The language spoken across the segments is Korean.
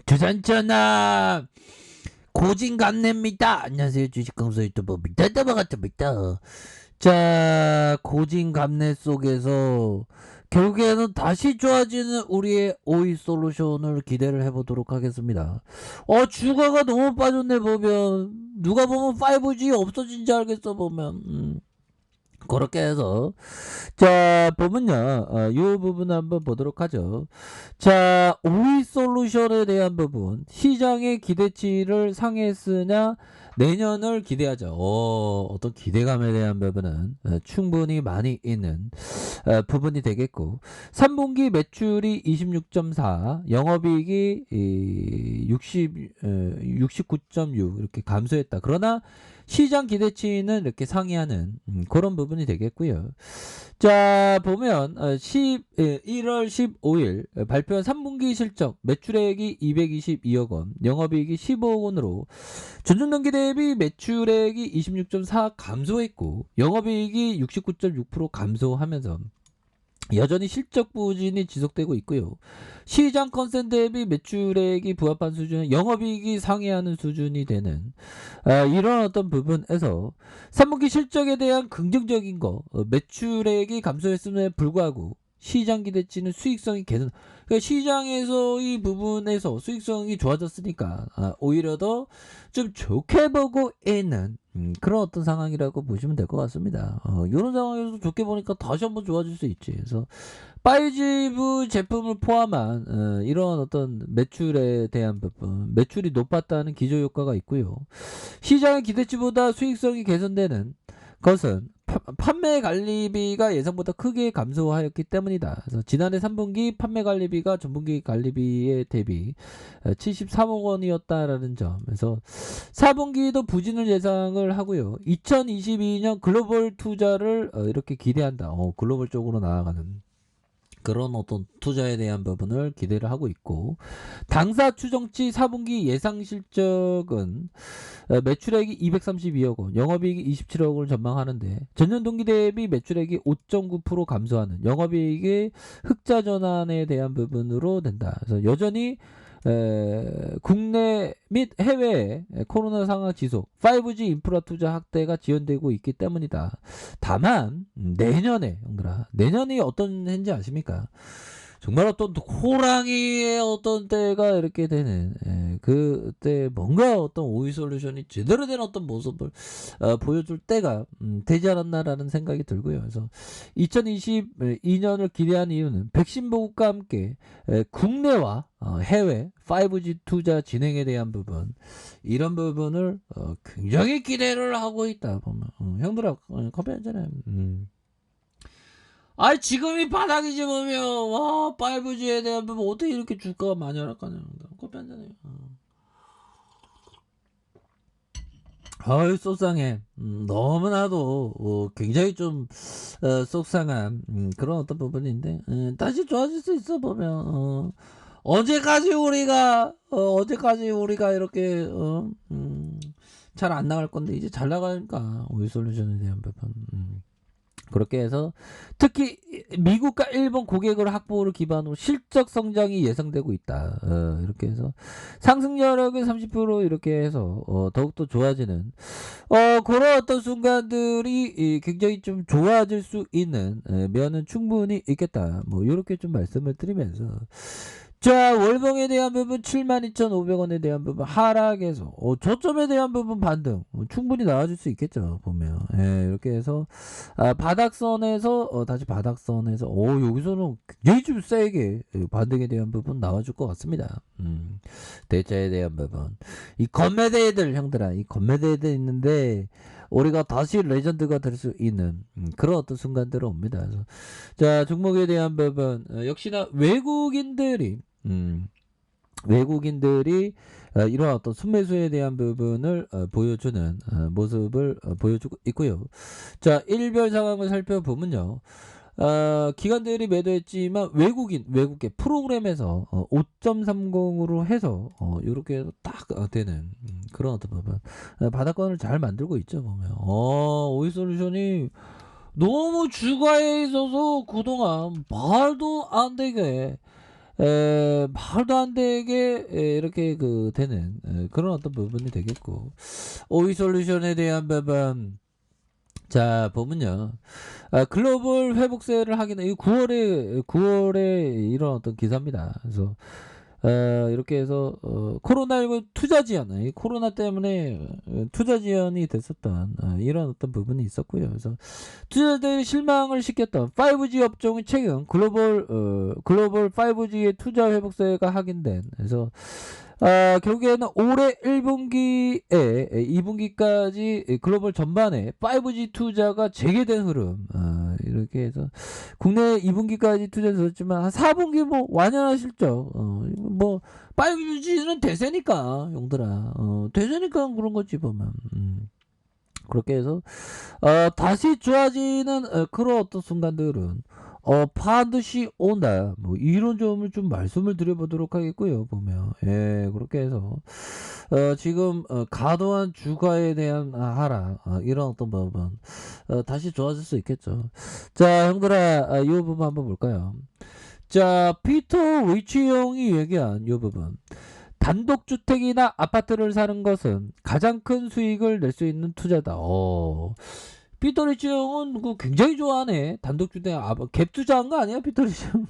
주산전화 고진감래입니다. 안녕하세요. 주식강사 유튜버입니다. 넘어갔습니다. 자, 고진감래 속에서 결국에는 다시 좋아지는 우리의 오이 솔루션을 기대를 해보도록 하겠습니다. 주가가 너무 빠졌네 보면. 누가 보면 5G 없어진 줄 알겠어 보면. 그렇게 해서 자 보면요, 이 부분 한번 보도록 하죠. 자, 오이 솔루션에 대한 부분, 시장의 기대치를 상회했으냐, 내년을 기대하죠. 어떤 기대감에 대한 부분은 충분히 많이 있는 부분이 되겠고, 3분기 매출이 26.4, 영업이익이 69.6 이렇게 감소했다. 그러나 시장 기대치는 이렇게 상회하는 그런 부분이 되겠고요. 자, 보면 1월 15일 발표한 3분기 실적, 매출액이 222억 원, 영업이익이 15억 원으로 전년동기 대비 매출액이 26.4 감소했고 영업이익이 69.6% 감소하면서 여전히 실적 부진이 지속되고 있고요. 시장 컨센 대비 매출액이 부합한 수준은 영업이익이 상회하는 수준이 되는 이런 어떤 부분에서 3분기 실적에 대한 긍정적인 거, 매출액이 감소했음에도 불구하고 시장 기대치는 수익성이 개선, 그러니까 시장에서 이 부분에서 수익성이 좋아졌으니까 오히려 더 좀 좋게 보고 있는 그런 어떤 상황이라고 보시면 될 것 같습니다. 이런 상황에서 좋게 보니까 다시 한번 좋아질 수 있지. 그래서 5G 제품을 포함한 이런 어떤 매출에 대한 부분, 매출이 높았다는 기저효과가 있고요. 시장의 기대치보다 수익성이 개선되는 것은 판매 관리비가 예상보다 크게 감소하였기 때문이다. 그래서 지난해 3분기 판매 관리비가 전분기 관리비에 대비 73억 원이었다라는 점. 그래서 4분기도 부진을 예상을 하고요. 2022년 글로벌 투자를 이렇게 기대한다. 글로벌 쪽으로 나아가는 그런 어떤 투자에 대한 부분을 기대를 하고 있고, 당사 추정치 4분기 예상 실적은 매출액이 232억 원, 영업이익이 27억 원을 전망하는데 전년 동기 대비 매출액이 5.9% 감소하는, 영업이익의 흑자 전환에 대한 부분으로 된다. 그래서 여전히 국내 및 해외의 코로나 상황 지속, 5G 인프라 투자 확대가 지연되고 있기 때문이다. 다만 내년에, 형들아, 내년이 어떤 해인지 아십니까? 정말 어떤 호랑이의 어떤 때가 이렇게 되는, 그때 뭔가 어떤 오이 솔루션이 제대로 된 어떤 모습을 보여줄 때가 되지 않았나라는 생각이 들고요. 그래서 2022년을 기대한 이유는 백신 보급과 함께 국내와 해외 5G 투자 진행에 대한 부분, 이런 부분을 굉장히 기대를 하고 있다 보면. 형들아, 커피 한잔해. 지금이 바닥이지 보면, 와, 5G에 대한 부분 어떻게 이렇게 주가가 많이 하락하냐. 커피 한잔해. 속상해. 너무나도 굉장히 좀 속상한 그런 어떤 부분인데, 다시 좋아질 수 있어 보면. 언제까지 우리가 이렇게 잘 안 나갈 건데 이제 잘 나가니까 오일 솔루션에 대한 부분. 그렇게 해서 특히 미국과 일본 고객을 확보를 기반으로 실적 성장이 예상되고 있다. 이렇게 해서 상승률은 30% 이렇게 해서 더욱더 좋아지는 그런 어떤 순간들이 굉장히 좀 좋아질 수 있는 면은 충분히 있겠다. 뭐 이렇게 좀 말씀을 드리면서, 자, 월봉에 대한 부분 72,500원에 대한 부분 하락에서 저점에 대한 부분 반등 충분히 나와줄 수 있겠죠 보면. 이렇게 해서 바닥선에서 다시 바닥선에서 여기서는 굉장히 좀 세게 반등에 대한 부분 나와줄 것 같습니다. 대자에 대한 부분, 이 건매대들, 형들아, 이 건매대들 있는데 우리가 다시 레전드가 될 수 있는 그런 어떤 순간들은 옵니다. 그래서 자, 종목에 대한 부분, 역시나 외국인들이 이런 어떤 순매수에 대한 부분을 보여주는 모습을 보여주고 있고요. 자, 일별 상황을 살펴보면요, 기관들이 매도했지만 외국계 프로그램에서 5.30으로 해서 이렇게 딱 되는 그런 어떤 부분, 바닥권을 잘 만들고 있죠 보면. 오이솔루션이 너무 주가에 있어서 그동안 말도 안 되게 말도 안 되게 이렇게 되는 그런 어떤 부분이 되겠고, 오이 솔루션에 대한 부분. 자, 보면요. 글로벌 회복세를 하기는, 이 9월에 이런 어떤 기사입니다. 그래서, 이렇게 해서, 코로나19 투자 지원, 이 코로나 때문에 투자 지원이 됐었던, 이런 어떤 부분이 있었고요. 그래서, 투자자들이 실망을 시켰던 5G 업종의 최근 글로벌 5G의 투자 회복세가 확인된, 그래서, 결국에는 올해 1분기에 2분기까지 글로벌 전반에 5G 투자가 재개된 흐름. 이렇게 해서 국내 2분기까지 투자했었지만 한 4분기 뭐 완연한 실적. 뭐 5G는 대세니까 용들아. 대세니까 그런 거지 보면. 그렇게 해서 다시 좋아지는 그런 어떤 순간들은 반드시 온다. 뭐 이런 점을 좀 말씀을 드려보도록 하겠고요. 보면 그렇게 해서 지금 과도한 주가에 대한 하락 이런 어떤 부분 다시 좋아질 수 있겠죠. 자, 형들아, 이 부분 한번 볼까요? 자, 피터 리치 형이 얘기한 이 부분. 단독주택이나 아파트를 사는 것은 가장 큰 수익을 낼 수 있는 투자다. 피터 리치 형은 굉장히 좋아하네. 단독주택, 갭 투자한 거 아니야, 피터 리치 형?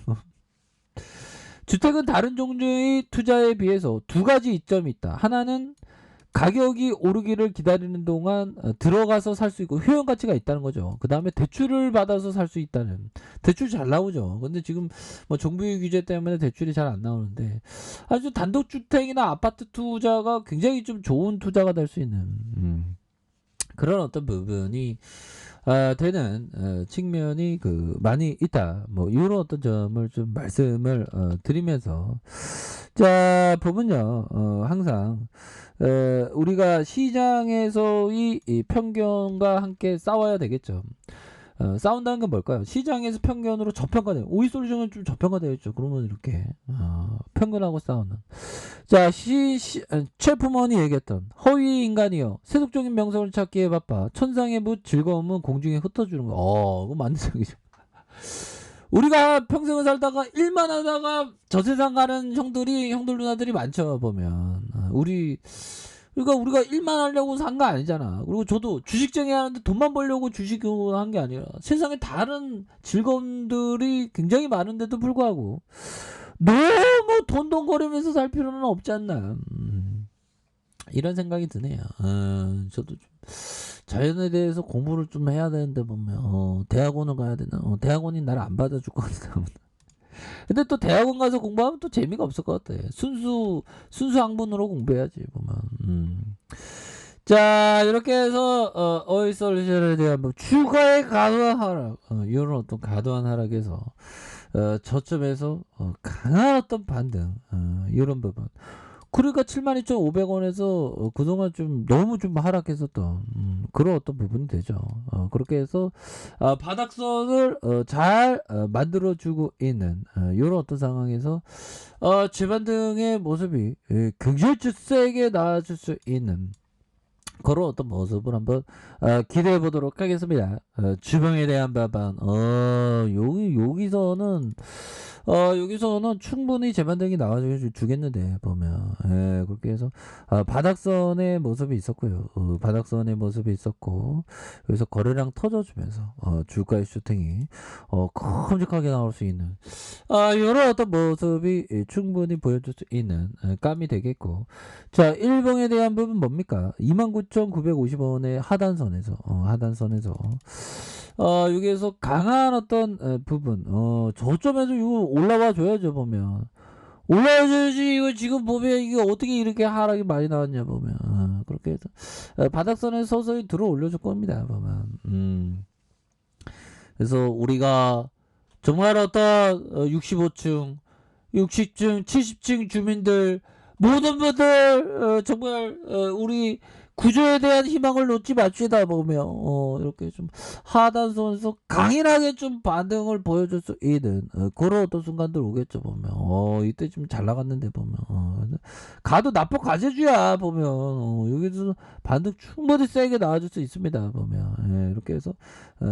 주택은 다른 종류의 투자에 비해서 두 가지 이점이 있다. 하나는 가격이 오르기를 기다리는 동안 들어가서 살 수 있고 효용 가치가 있다는 거죠. 그 다음에 대출을 받아서 살 수 있다는. 대출 잘 나오죠. 근데 지금 뭐 정부의 규제 때문에 대출이 잘 안 나오는데, 아주 단독주택이나 아파트 투자가 굉장히 좀 좋은 투자가 될 수 있는 그런 어떤 부분이 되는 측면이 많이 있다. 뭐 이런 어떤 점을 좀 말씀을 드리면서, 자, 보면요, 항상 우리가 시장에서의 이 편견과 함께 싸워야 되겠죠. 싸운다는 건 뭘까요? 시장에서 편견으로 저평가돼요. 오이솔루션은 좀 저평가되어 있죠. 그러면 이렇게 편견하고 싸우는. 자, 최프먼이 얘기했던 허위 인간이요, 세속적인 명성을 찾기에 바빠 천상의 무 즐거움은 공중에 흩어주는 거. 그거 맞는 소리죠. 우리가 평생을 살다가 일만 하다가 저 세상 가는 형들 누나들이 많죠. 보면 그러니까 우리가 일만 하려고 산 거 아니잖아. 그리고 저도 주식쟁이 하는데 돈만 벌려고 주식을 한 게 아니라 세상에 다른 즐거움들이 굉장히 많은데도 불구하고 너무 돈돈거리면서 살 필요는 없지 않나. 이런 생각이 드네요. 저도 좀 자연에 대해서 공부를 좀 해야 되는데 보면 대학원을 가야 되나? 대학원이 나를 안 받아줄 것 같아. 근데 또 대학원 가서 공부하면 또 재미가 없을 것 같아. 순수 학문으로 공부해야지 보면. 자, 이렇게 해서 어이 솔루션에 대한 주가의 과도한 하락, 이런 어떤 과도한 하락에서 저점에서 강한 어떤 반등, 이런 부분. 그러니까 72,500원에서 그동안 좀 너무 좀 하락했었던 그런 어떤 부분이 되죠. 그렇게 해서 바닥선을 잘 만들어주고 있는 이런 어떤 상황에서 재반등의 모습이 굉장히 세게 나아질 수 있는 그런 어떤 모습을 한번 기대해 보도록 하겠습니다. 주봉에 대한 부분, 여기서는 충분히 재반등이 나와주겠는데 보면, 그렇게 해서 바닥선의 모습이 있었고요. 바닥선의 모습이 있었고, 여기서 거래량 터져주면서 주가의 슈팅이 큼직하게 나올 수 있는 이런 어떤 모습이 충분히 보여줄 수 있는 감이 되겠고, 자, 일봉에 대한 부분 뭡니까? 29,950원의 하단선에서 여기에서 강한 어떤 부분, 저점에서 이거 올라와 줘야죠. 보면 올라와줘야지. 이거 지금 보면 이게 어떻게 이렇게 하락이 많이 나왔냐 보면, 그렇게 해서 바닥선에 서서히 들어 올려줄 겁니다. 보면 그래서 우리가 정말 어떤 65층 60층 70층 주민들 모든 분들 정말 우리 구조에 대한 희망을 놓지 맙시다. 보면 이렇게 좀 하단선에서 강인하게 좀 반등을 보여줄 수 있는 그런 어떤 순간들 오겠죠. 보면 이때 좀 잘 나갔는데 보면 가도 나포 과세주야. 보면 여기서 반등 충분히 세게 나와줄 수 있습니다. 보면 이렇게 해서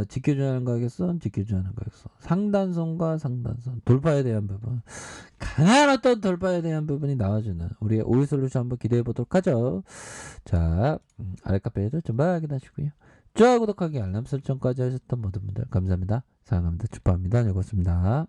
지켜줘야 하는 가격선 상단선과 상단선 돌파에 대한 부분 강한 어떤 돌파에 대한 부분이 나와주는 우리의 오일 솔루션 한번 기대해 보도록 하죠. 자, 아래 카페에도 좀 확인하시고요. 좋아요, 구독하기, 알람 설정까지 하셨던 모든 분들 감사합니다. 사랑합니다. 축복합니다. 즐겁습니다.